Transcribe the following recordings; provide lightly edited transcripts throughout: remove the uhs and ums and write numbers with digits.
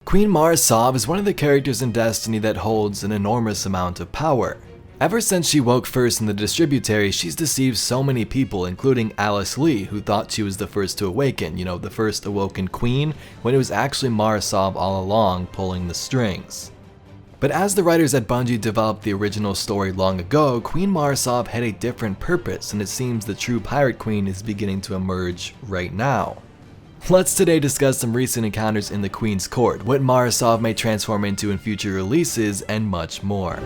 Queen Mara Sov is one of the characters in Destiny that holds an enormous amount of power. Ever since she woke first in the Distributary, she's deceived so many people, including Alice Lee, who thought she was the first to awaken, the first awoken queen, when it was actually Mara Sov all along pulling the strings. But as the writers at Bungie developed the original story long ago, Queen Mara Sov had a different purpose, and it seems the true Pirate Queen is beginning to emerge right now. Let's today discuss some recent encounters in the Queen's Court, what Mara Sov may transform into in future releases, and much more.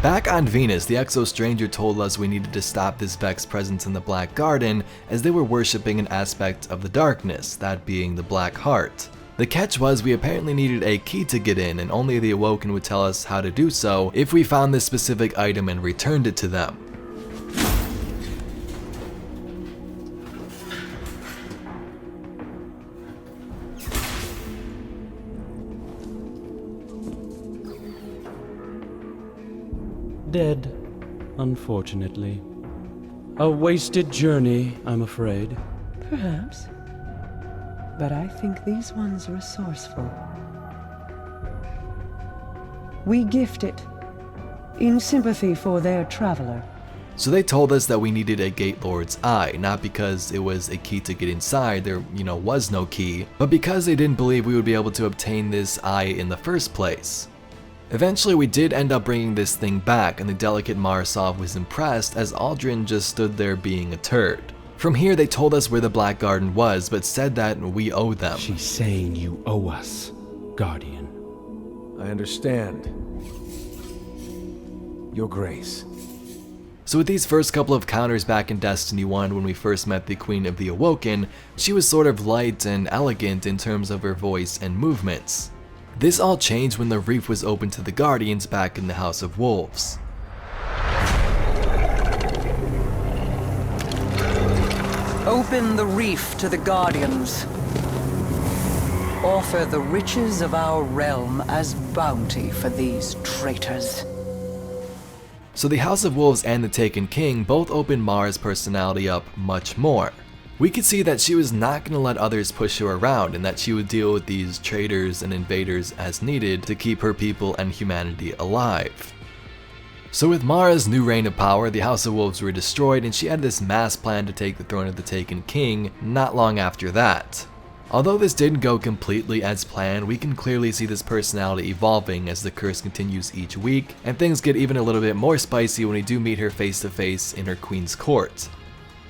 Back on Venus, the Exo Stranger told us we needed to stop this Vex presence in the Black Garden as they were worshipping an aspect of the darkness, that being the Black Heart. The catch was we apparently needed a key to get in, and only the Awoken would tell us how to do so if we found this specific item and returned it to them. Dead, unfortunately. A wasted journey, I'm afraid. Perhaps. But I think these ones are resourceful. We gift it, in sympathy for their traveler. So they told us that we needed a Gate Lord's eye, not because it was a key to get inside, there was no key, but because they didn't believe we would be able to obtain this eye in the first place. Eventually we did end up bringing this thing back, and the delicate Mara Sov was impressed as Aldrin just stood there being a turd. From here they told us where the Black Garden was, but said that we owe them. She's saying you owe us, Guardian. I understand. Your Grace. So with these first couple of counters back in Destiny 1 when we first met the Queen of the Awoken, she was sort of light and elegant in terms of her voice and movements. This all changed when the reef was opened to the Guardians back in the House of Wolves. Open the reef to the Guardians. Offer the riches of our realm as bounty for these traitors. So the House of Wolves and the Taken King both opened Mara's personality up much more. We could see that she was not going to let others push her around, and that she would deal with these traitors and invaders as needed to keep her people and humanity alive. So with Mara's new reign of power, the House of Wolves were destroyed, and she had this mass plan to take the throne of the Taken King not long after that. Although this didn't go completely as planned, we can clearly see this personality evolving as the curse continues each week, and things get even a little bit more spicy when we do meet her face to face in her Queen's Court.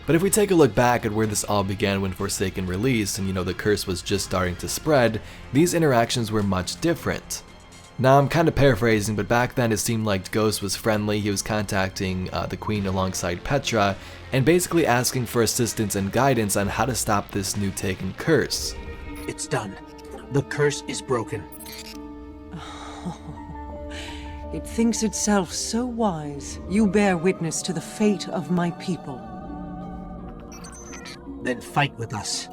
But if we take a look back at where this all began when Forsaken released and the curse was just starting to spread, these interactions were much different. Now I'm kind of paraphrasing, but back then it seemed like Ghost was friendly. He was contacting the Queen alongside Petra and basically asking for assistance and guidance on how to stop this new Taken curse. It's done. The curse is broken. It thinks itself so wise, you bear witness to the fate of my people. Then fight with us.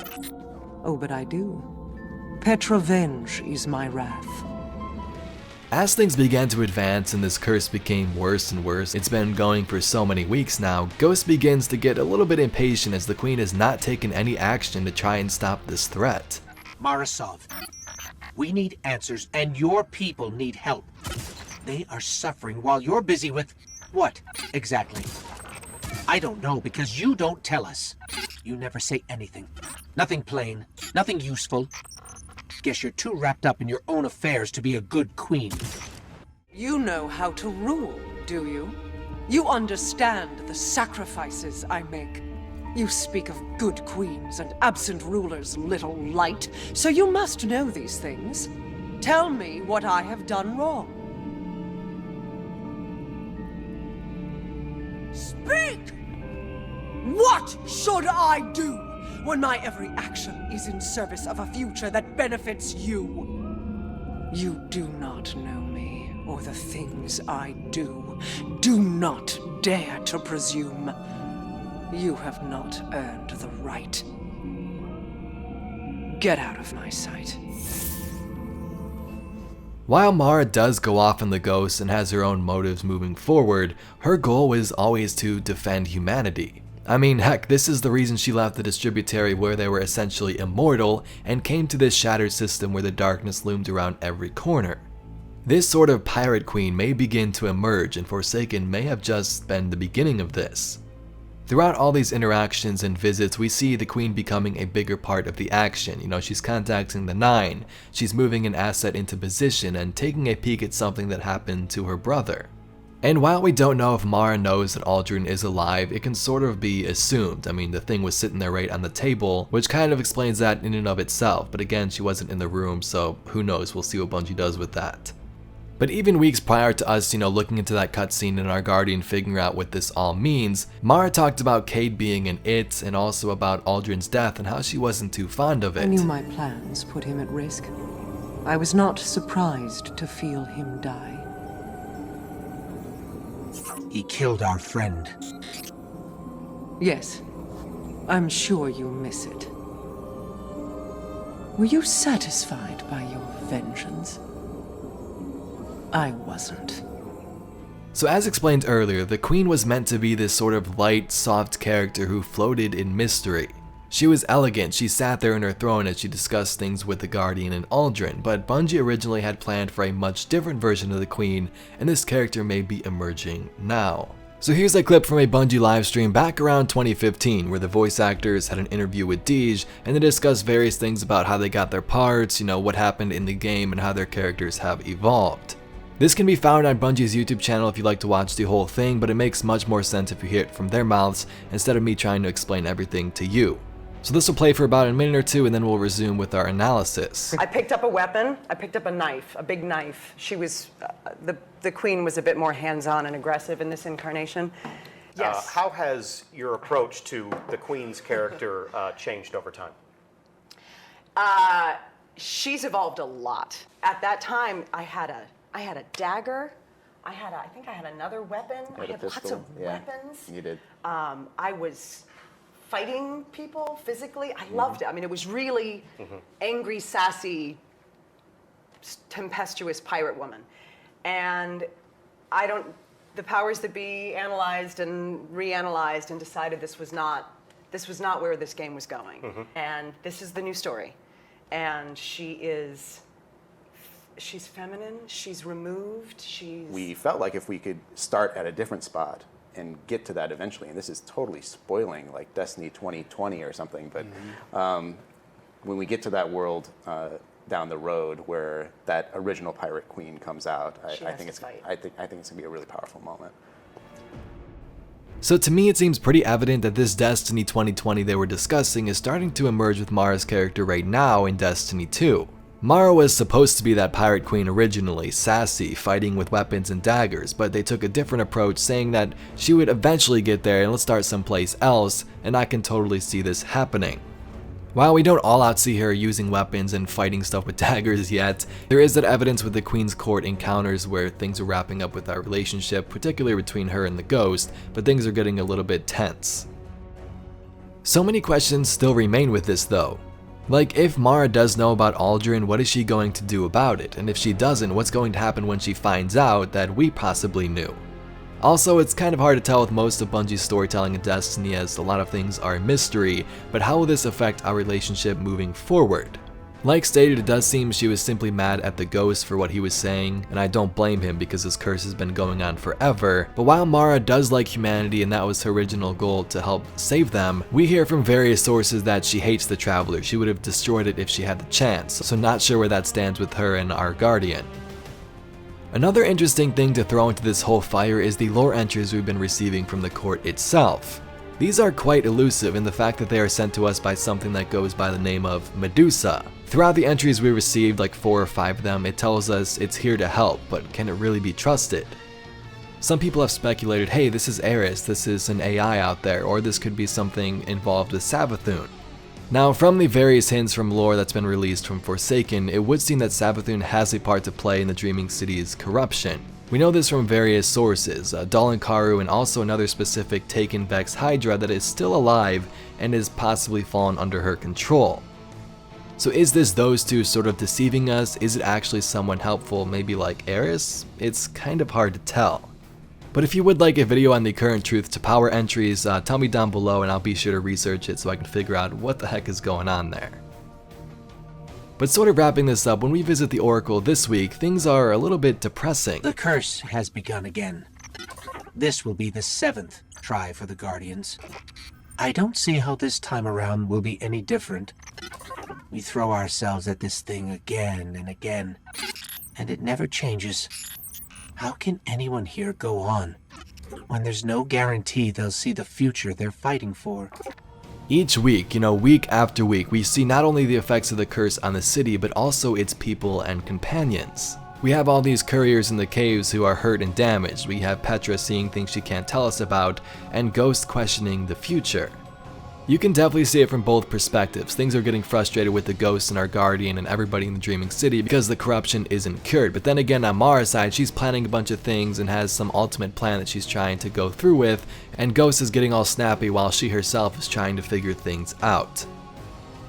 Oh, but I do. Petrovenge is my wrath. As things began to advance and this curse became worse and worse, it's been going for so many weeks now, Ghost begins to get a little bit impatient as the Queen has not taken any action to try and stop this threat. Mara Sov, we need answers and your people need help. They are suffering while you're busy with what exactly? I don't know because you don't tell us. You never say anything. Nothing plain, nothing useful. Guess you're too wrapped up in your own affairs to be a good queen. You know how to rule, do you? You understand the sacrifices I make. You speak of good queens and absent rulers, little light, so you must know these things. Tell me what I have done wrong. Speak! What should I do when my every action is in service of a future that benefits you? You do not know me or the things I do. Do not dare to presume. You have not earned the right. Get out of my sight. While Mara does go off on the ghost and has her own motives moving forward, her goal is always to defend humanity. I mean, heck, this is the reason she left the distributary where they were essentially immortal and came to this shattered system where the darkness loomed around every corner. This sort of pirate queen may begin to emerge, and Forsaken may have just been the beginning of this. Throughout all these interactions and visits, we see the queen becoming a bigger part of the action. You know, she's contacting the Nine, she's moving an asset into position and taking a peek at something that happened to her brother. And while we don't know if Mara knows that Aldrin is alive, it can sort of be assumed. I mean, the thing was sitting there right on the table, which kind of explains that in and of itself, but again, she wasn't in the room, so who knows, we'll see what Bungie does with that. But even weeks prior to us, looking into that cutscene and our Guardian figuring out what this all means, Mara talked about Cade being an it, and also about Aldrin's death and how she wasn't too fond of it. I knew my plans put him at risk. I was not surprised to feel him die. He killed our friend. Yes, I'm sure you miss it. Were you satisfied by your vengeance? I wasn't. So as explained earlier, the Queen was meant to be this sort of light, soft character who floated in mystery. She was elegant, she sat there in her throne as she discussed things with the Guardian and Aldrin, but Bungie originally had planned for a much different version of the Queen, and this character may be emerging now. So here's a clip from a Bungie livestream back around 2015 where the voice actors had an interview with Deej and they discussed various things about how they got their parts, what happened in the game and how their characters have evolved. This can be found on Bungie's YouTube channel if you'd like to watch the whole thing, but it makes much more sense if you hear it from their mouths instead of me trying to explain everything to you. So this will play for about a minute or two and then we'll resume with our analysis. I picked up a weapon. I picked up a knife, a big knife. She was, the queen was a bit more hands-on and aggressive in this incarnation. Yes. How has your approach to the queen's character changed over time? She's evolved a lot. At that time, I had a dagger. I think I had another weapon. I had lots of weapons. You did. I was fighting people physically. I loved it. I mean, it was really angry, sassy, tempestuous pirate woman. And the powers that be analyzed and reanalyzed and decided this was not where this game was going. And this is the new story. And she's feminine, she's removed, We felt like if we could start at a different spot and get to that eventually, and this is totally spoiling like Destiny 2020 or something, but when we get to that world down the road where that original pirate queen comes out, I think it's gonna be a really powerful moment. So to me it seems pretty evident that this Destiny 2020 they were discussing is starting to emerge with Mara's character right now in Destiny 2. Mara was supposed to be that pirate queen originally, sassy, fighting with weapons and daggers, but they took a different approach saying that she would eventually get there and let's start someplace else, and I can totally see this happening. While we don't all out see her using weapons and fighting stuff with daggers yet, there is that evidence with the Queen's Court encounters where things are wrapping up with our relationship, particularly between her and the ghost, but things are getting a little bit tense. So many questions still remain with this though. Like, if Mara does know about Aldrin, what is she going to do about it? And if she doesn't, what's going to happen when she finds out that we possibly knew? Also, it's kind of hard to tell with most of Bungie's storytelling in Destiny as a lot of things are a mystery, but how will this affect our relationship moving forward? Like stated, it does seem she was simply mad at the ghost for what he was saying, and I don't blame him because this curse has been going on forever, but while Mara does like humanity and that was her original goal to help save them, we hear from various sources that she hates the Traveler. She would have destroyed it if she had the chance, so not sure where that stands with her and our Guardian. Another interesting thing to throw into this whole fire is the lore entries we've been receiving from the court itself. These are quite elusive in the fact that they are sent to us by something that goes by the name of Medusa. Throughout the entries we received, like 4 or 5 of them, it tells us it's here to help, but can it really be trusted? Some people have speculated, hey, this is Eris, this is an AI out there, or this could be something involved with Savathun. Now, from the various hints from lore that's been released from Forsaken, it would seem that Savathun has a part to play in the Dreaming City's corruption. We know this from various sources, Karu and also another specific Taken Vex Hydra that is still alive and is possibly fallen under her control. So is this those two sort of deceiving us? Is it actually someone helpful, maybe like Eris? It's kind of hard to tell. But if you would like a video on the current truth to power entries, tell me down below and I'll be sure to research it so I can figure out what the heck is going on there. But sort of wrapping this up, when we visit the Oracle this week, things are a little bit depressing. The curse has begun again. This will be the 7th try for the Guardians. I don't see how this time around will be any different. We throw ourselves at this thing again and again, and it never changes. How can anyone here go on when there's no guarantee they'll see the future they're fighting for? Each week, week after week, we see not only the effects of the curse on the city, but also its people and companions. We have all these couriers in the caves who are hurt and damaged. We have Petra seeing things she can't tell us about, and Ghost questioning the future. You can definitely see it from both perspectives. Things are getting frustrated with the Ghost and our Guardian and everybody in the Dreaming City because the corruption isn't cured. But then again, on Mara's side, she's planning a bunch of things and has some ultimate plan that she's trying to go through with, and Ghost is getting all snappy while she herself is trying to figure things out.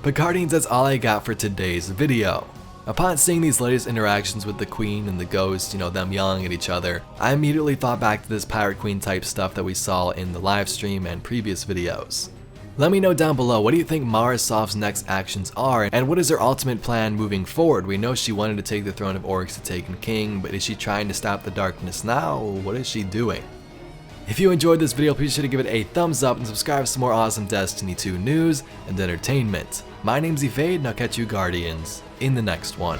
But Guardians, that's all I got for today's video. Upon seeing these latest interactions with the Queen and the Ghost, them yelling at each other, I immediately thought back to this Pirate Queen type stuff that we saw in the live stream and previous videos. Let me know down below, what do you think Mara Sov's next actions are, and what is her ultimate plan moving forward? We know she wanted to take the throne of Oryx to Taken King, but is she trying to stop the darkness now? What is she doing? If you enjoyed this video, please be sure to give it a thumbs up and subscribe for some more awesome Destiny 2 news and entertainment. My name's Evade, and I'll catch you Guardians in the next one.